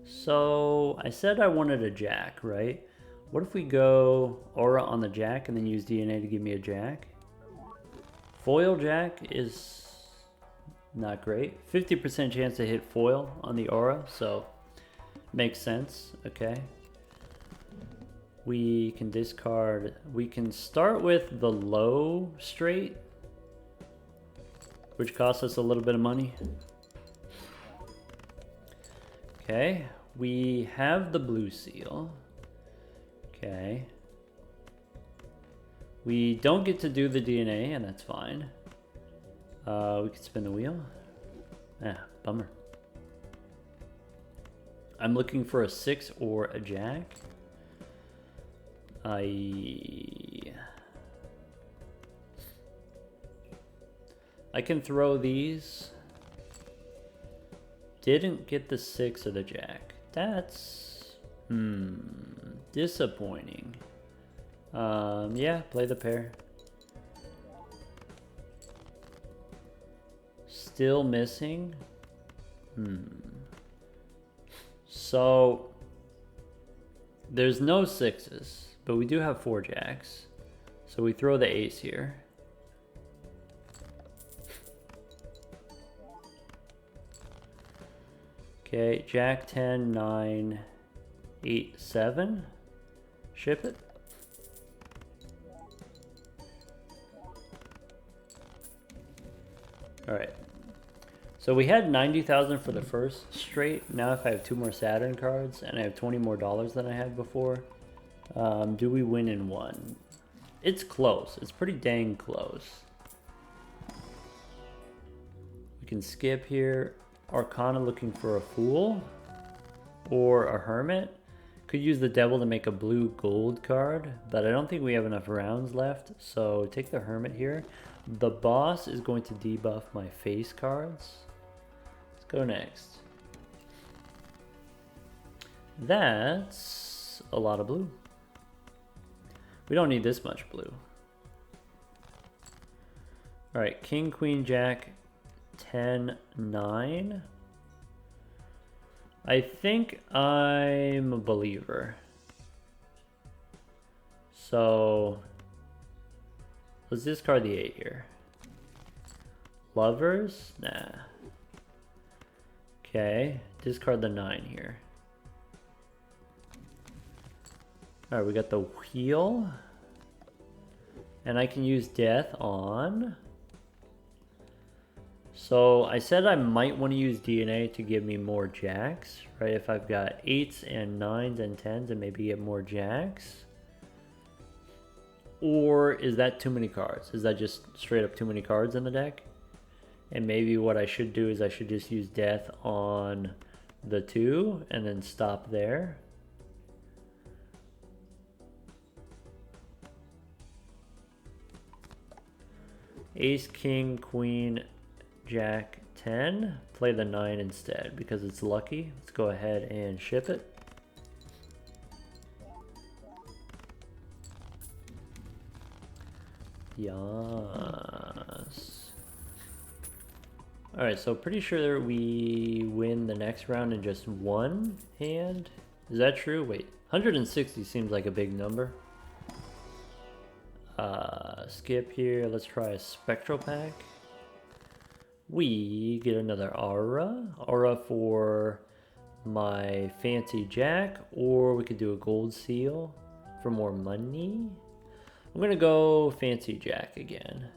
So, I said I wanted a jack, right? What if we go Aura on the jack and then use DNA to give me a jack? Foil jack is not great. 50% chance to hit foil on the aura, so makes sense. Okay. We can discard. We can start with the low straight, which costs us a little bit of money. Okay. We have the blue seal. Okay. We don't get to do the DNA, and that's fine. We can spin the wheel. Ah, bummer. I'm looking for a 6 or a jack. I can throw these. Didn't get the 6 or the jack. That's disappointing. Yeah, play the pair. Still missing. So there's no 6s, but we do have 4 jacks. So we throw the ace here. Okay, jack 10, 9, 8, 7. Ship it. All right. So we had 90,000 for the first straight. Now if I have 2 more Saturn cards and I have $20 more than I had before, do we win in one? It's close. It's pretty dang close. We can skip here. Arcana looking for a fool or a hermit. Could use the devil to make a blue gold card, but I don't think we have enough rounds left. So take the hermit here. The boss is going to debuff my face cards. Let's go next. That's a lot of blue. We don't need this much blue. All right, king, queen, jack, 10, 9. I think I'm a believer. So let's discard the 8 here. Lovers? Nah. Okay, discard the 9 here. All right, we got the wheel. And I can use death on. So I said I might want to use DNA to give me more jacks, right? If I've got 8s and 9s and 10s and maybe get more jacks. Or is that too many cards? Is that just straight up too many cards in the deck? And maybe what I should do is I should just use death on the 2 and then stop there. Ace, king, queen, jack, 10. Play the 9 instead because it's lucky. Let's go ahead and ship it. Yes. Alright, so pretty sure we win the next round in just one hand. Is that true? Wait, 160 seems like a big number. Skip here. Let's try a spectral pack. We get another aura. Aura for my fancy jack, or we could do a gold seal for more money. I'm gonna go fancy jack again.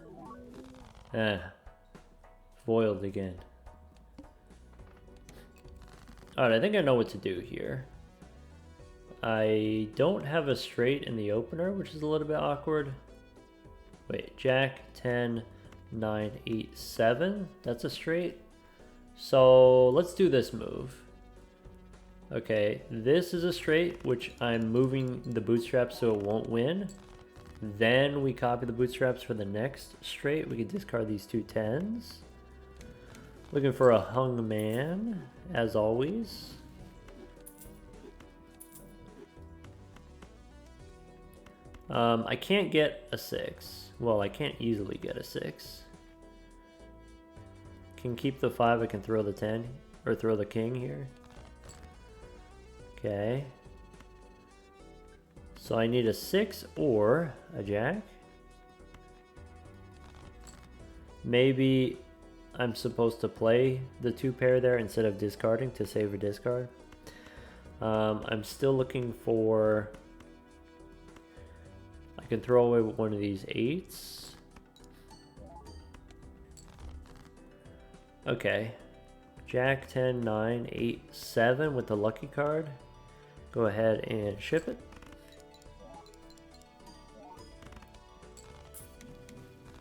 Foiled again. Alright, I think I know what to do here. I don't have a straight in the opener, which is a little bit awkward. Wait, jack, 10, 9, 8, 7. That's a straight. So let's do this move. Okay, this is a straight, which I'm moving the bootstraps so it won't win. Then we copy the bootstraps for the next straight. We can discard these 2 10s. Looking for a hung man, as always. I can't get a 6. Well, I can't easily get a 6. Can keep the 5, I can throw the 10, or throw the king here. Okay. So I need a 6 or a jack. Maybe I'm supposed to play the 2 pair there instead of discarding to save a discard. I'm still looking for... I can throw away one of these 8s. Okay. Jack 10, 9, 8, 7 with the lucky card. Go ahead and ship it.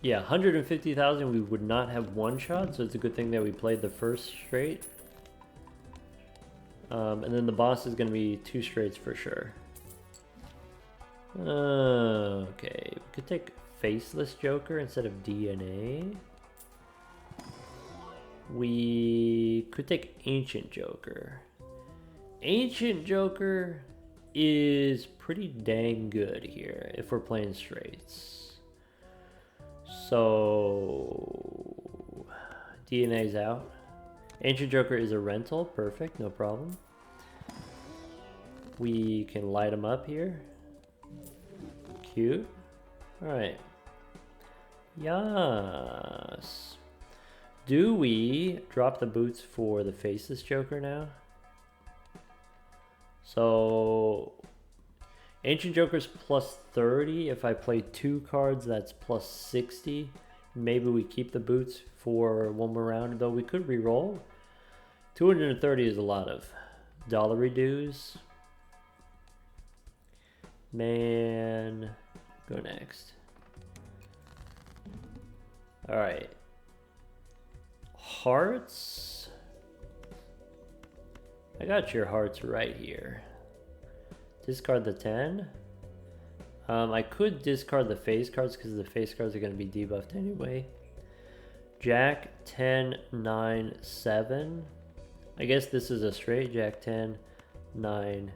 Yeah, 150,000 we would not have one shot, so it's a good thing that we played the first straight. And then the boss is going to be 2 straights for sure. Okay, we could take Faceless Joker instead of DNA. We could take Ancient Joker. Ancient Joker is pretty dang good here if we're playing straights. So DNA's out. Ancient Joker is a rental. Perfect, no problem. We can light him up here. Cute. Alright. Yes. Do we drop the boots for the Faceless Joker now? So Ancient Joker's plus 30. If I play 2 cards, that's plus 60. Maybe we keep the boots for one more round, though we could re-roll. 230 is a lot of dollar dues. Man, go next. All right. Hearts. I got your hearts right here. Discard the 10. I could discard the face cards because the face cards are going to be debuffed anyway. Jack 10, 9, 7. I guess this is a straight. Jack 10, 9,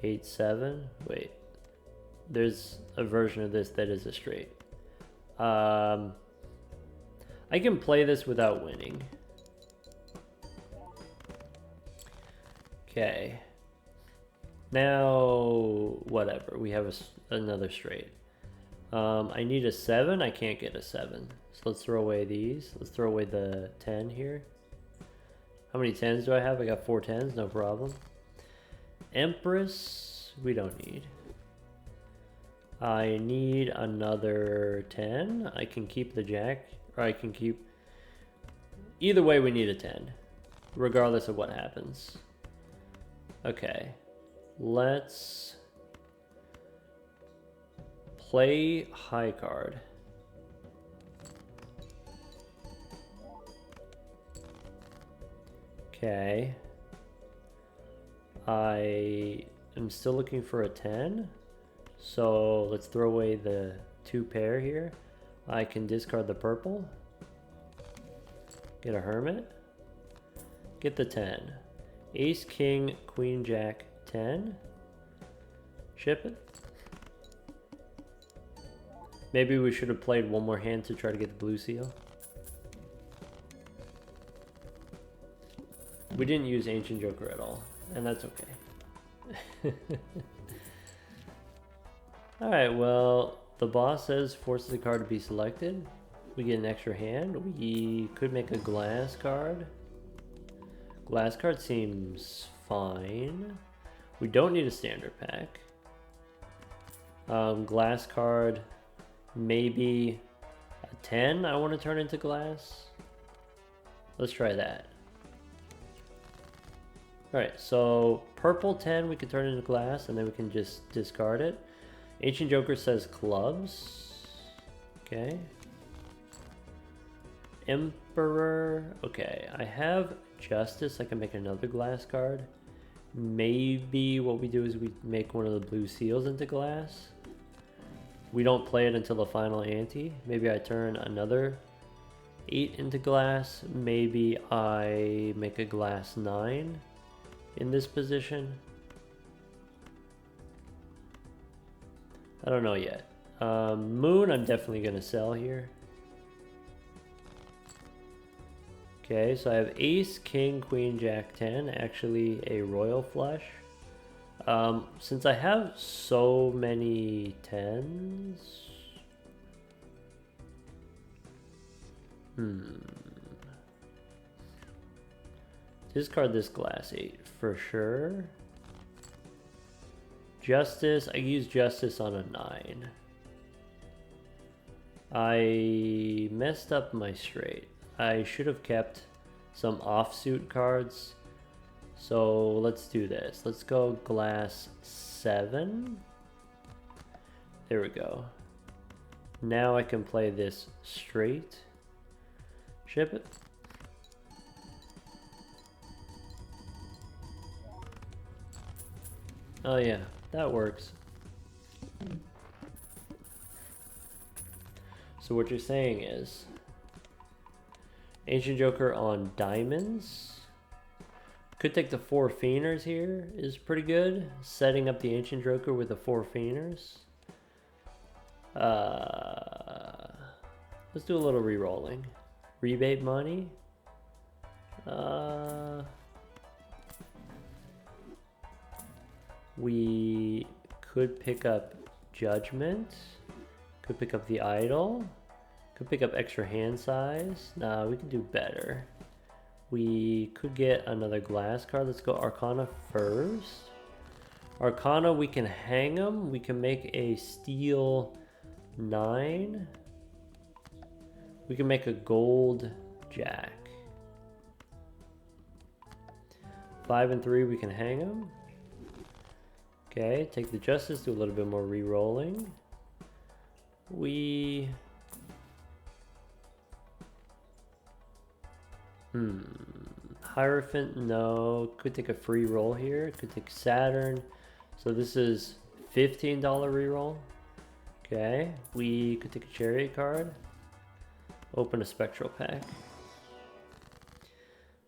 8, 7. Wait. There's a version of this that is a straight. I can play this without winning. Okay. Now, whatever. We have another straight. I need a 7. I can't get a 7. So let's throw away these. Let's throw away the 10 here. How many 10s do I have? I got 4 10s. No problem. Empress. We don't need. I need another 10. I can keep the Jack. Or I can keep... Either way, we need a 10. Regardless of what happens. Okay. Let's play high card. Okay. I am still looking for a 10. So let's throw away the 2 pair here. I can discard the purple. Get a hermit. Get the 10. Ace, king, queen, jack, 10. Ship it. Maybe we should have played one more hand to try to get the blue seal. We didn't use Ancient Joker at all, and that's okay. Alright, well, the boss says forces a card to be selected. We get an extra hand. We could make a glass card. Glass card seems fine. We don't need a standard pack. Glass card, maybe a 10 I want to turn into glass. Let's try that. Alright, so purple 10 we can turn into glass and then we can just discard it. Ancient Joker says clubs. Okay. Emperor. Okay, I have Justice. I can make another glass card. Maybe what we do is we make one of the blue seals into glass. We don't play it until the final ante. Maybe I turn another 8 into glass. Maybe I make a glass 9 in this position. I don't know yet. Moon, I'm definitely going to sell here. Okay, so I have ace, king, queen, jack, 10. Actually, a royal flush. Since I have so many 10s... Discard this glass 8 for sure. Justice, I use Justice on a 9. I messed up my straight. I should have kept some offsuit cards. So let's do this. Let's go glass 7. There we go. Now I can play this straight. Ship it. Oh yeah, that works. So what you're saying is Ancient Joker on diamonds. Could take the 4 Fienders here is pretty good. Setting up the Ancient Joker with the 4 Fienders. Let's do a little re-rolling. Rebate money. We could pick up Judgment. Could pick up the Idol. Could pick up extra hand size. Nah, we can do better. We could get another glass card. Let's go Arcana first. Arcana, we can hang them. We can make a steel 9. We can make a gold jack. 5 and 3, we can hang them. Okay, take the Justice, do a little bit more re-rolling. We... Hierophant, no. Could take a free roll here. Could take Saturn. So this is $15 reroll. Okay, we could take a Chariot card. Open a Spectral pack.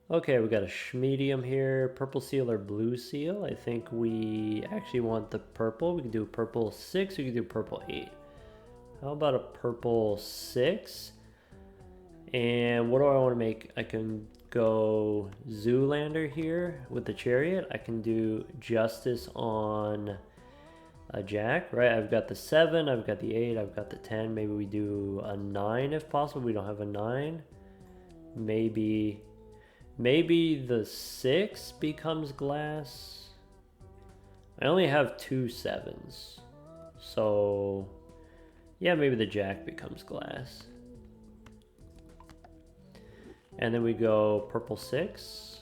Okay, we got a Schmedium here. Purple Seal or Blue Seal. I think we actually want the purple. We can do purple 6. We can do purple 8. How about a purple 6? And what do I want to make? I can go Zoolander here with the Chariot. I can do Justice on a Jack, right? I've got the 7, I've got the 8, I've got the 10. Maybe we do a 9 if possible. We don't have a 9. Maybe the 6 becomes glass. I only have 2 7s. So yeah, maybe the Jack becomes glass. And then we go purple 6.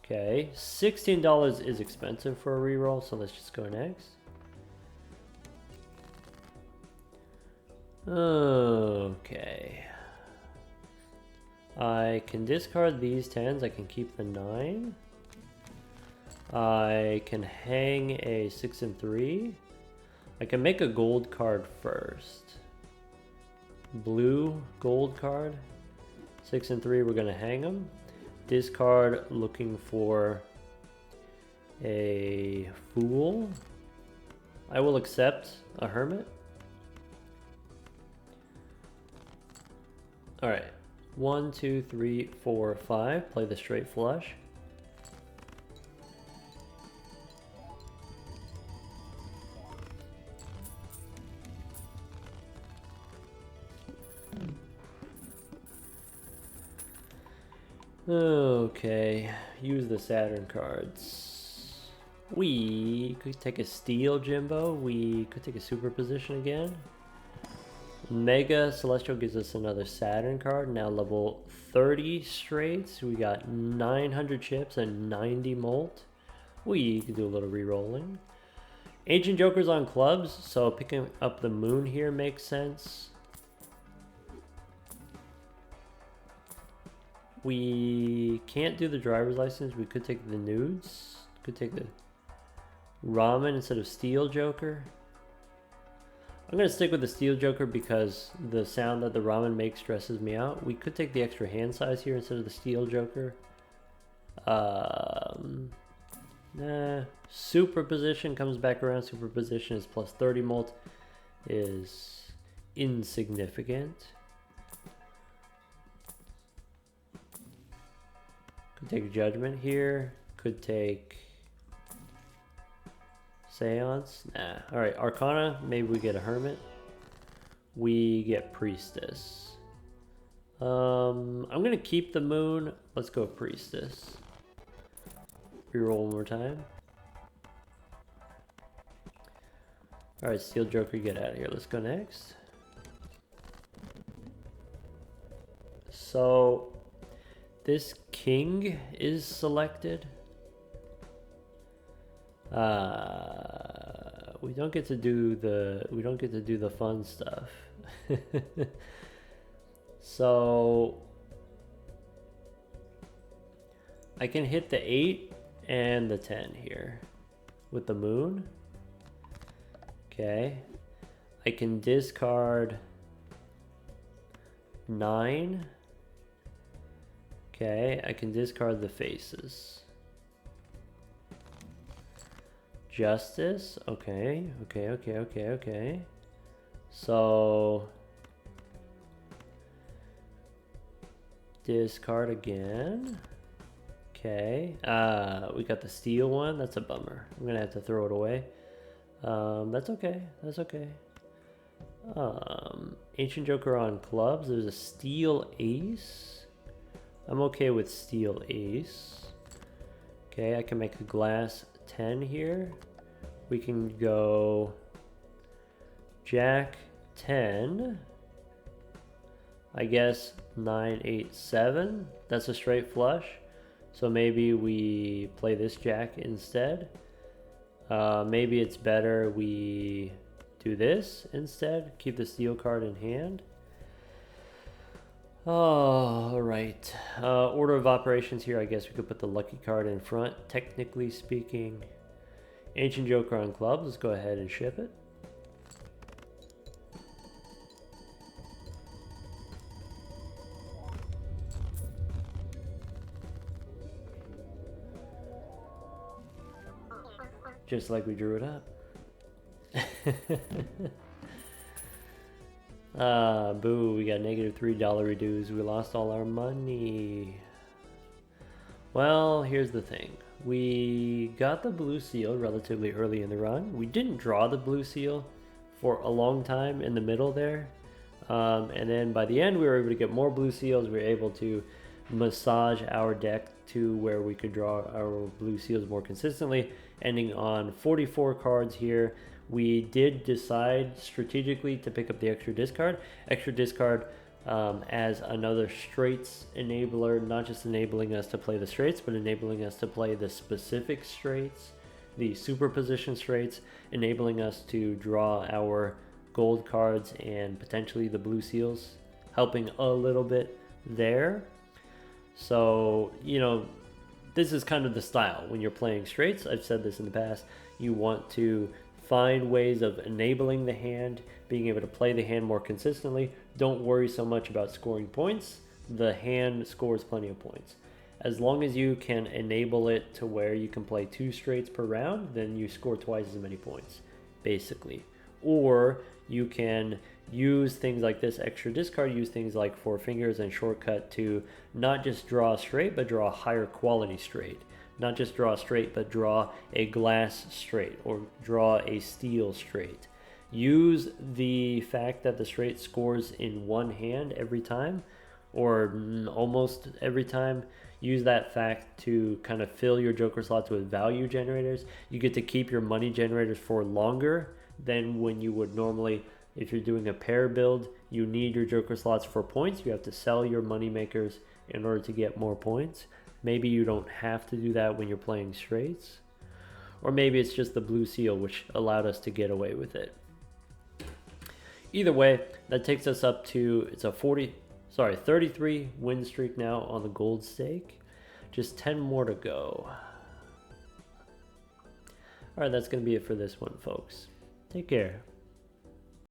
Okay, $16 is expensive for a reroll, so let's just go next. Okay. I can discard these 10s, I can keep the 9. I can hang a 6 and 3. I can make a gold card first. Blue gold card. 6 and 3, we're gonna hang them. Discard, looking for a Fool. I will accept a Hermit. Alright, 1, 2, 3, 4, 5. Play the straight flush. Okay, use the Saturn cards. We could take a Steel Jimbo. We could take a Superposition again. Mega Celestial gives us another Saturn card. Now level 30 straight. So we got 900 chips and 90 molt. We could do a little re-rolling. Ancient Joker's on clubs, so picking up the Moon here makes sense. We can't do the driver's license. We could take the nudes. Could take the Ramen instead of Steel Joker. I'm going to stick with the Steel Joker because the sound that the Ramen makes stresses me out. We could take the extra hand size here instead of the Steel Joker. Nah. Superposition comes back around. Superposition is plus 30 molt. Is insignificant. Could take Judgment here. Could take Seance. Nah. Alright, Arcana. Maybe we get a Hermit. We get Priestess. I'm gonna keep the moon. Let's go priestess. Reroll one more time. Alright, Steel Joker, get out of here. Let's go next. So this king is selected. We don't get to do the fun stuff. So I can hit the 8 and the 10 here with the moon. Okay. I can discard 9. Okay, I can discard the faces. Justice. Okay. So discard again. Okay. We got the steel one. That's a bummer. I'm gonna have to throw it away. That's okay. That's okay. Ancient Joker on clubs. There's a steel ace. I'm okay with steel ace. Okay, I can make a glass 10 here. We can go Jack 10. I guess 9, 8, 7. That's a straight flush. So maybe we play this Jack instead. Maybe it's better we do this instead. Keep the steel card in hand. All right. Order of operations here. I guess we could put the lucky card in front, technically speaking. Ancient Joker on clubs. Let's go ahead and ship it. Just like we drew it up. Boo, we got negative $3 reduce. We lost all our money. Well, here's the thing. We got the blue seal relatively early in the run. We didn't draw the blue seal for a long time in the middle there. And then by the end, we were able to get more blue seals. We were able to massage our deck to where we could draw our blue seals more consistently, ending on 44 cards here. We did decide strategically to pick up the extra discard. As another straights enabler, not just enabling us to play the straights, but enabling us to play the specific straights, the superposition straights, enabling us to draw our gold cards and potentially the blue seals, helping a little bit there. So, you know, this is kind of the style when you're playing straights. I've said this in the past. You want to find ways of enabling the hand, being able to play the hand more consistently. Don't worry so much about scoring points. The hand scores plenty of points. As long as you can enable it to where you can play 2 straights per round, then you score twice as many points, basically. Or you can use things like this extra discard, use things like 4 fingers and shortcut to not just draw a straight, but draw a higher quality straight. Not just draw a straight, but draw a glass straight or draw a steel straight. Use the fact that the straight scores in one hand every time, or almost every time. Use that fact to kind of fill your joker slots with value generators. You get to keep your money generators for longer than when you would normally. If you're doing a pair build, you need your joker slots for points. You have to sell your money makers in order to get more points. Maybe you don't have to do that when you're playing straights. Or maybe it's just the blue seal which allowed us to get away with it. Either way, that takes us up to, it's a 33 win streak now on the gold stake. Just 10 more to go. Alright, that's going to be it for this one, folks. Take care.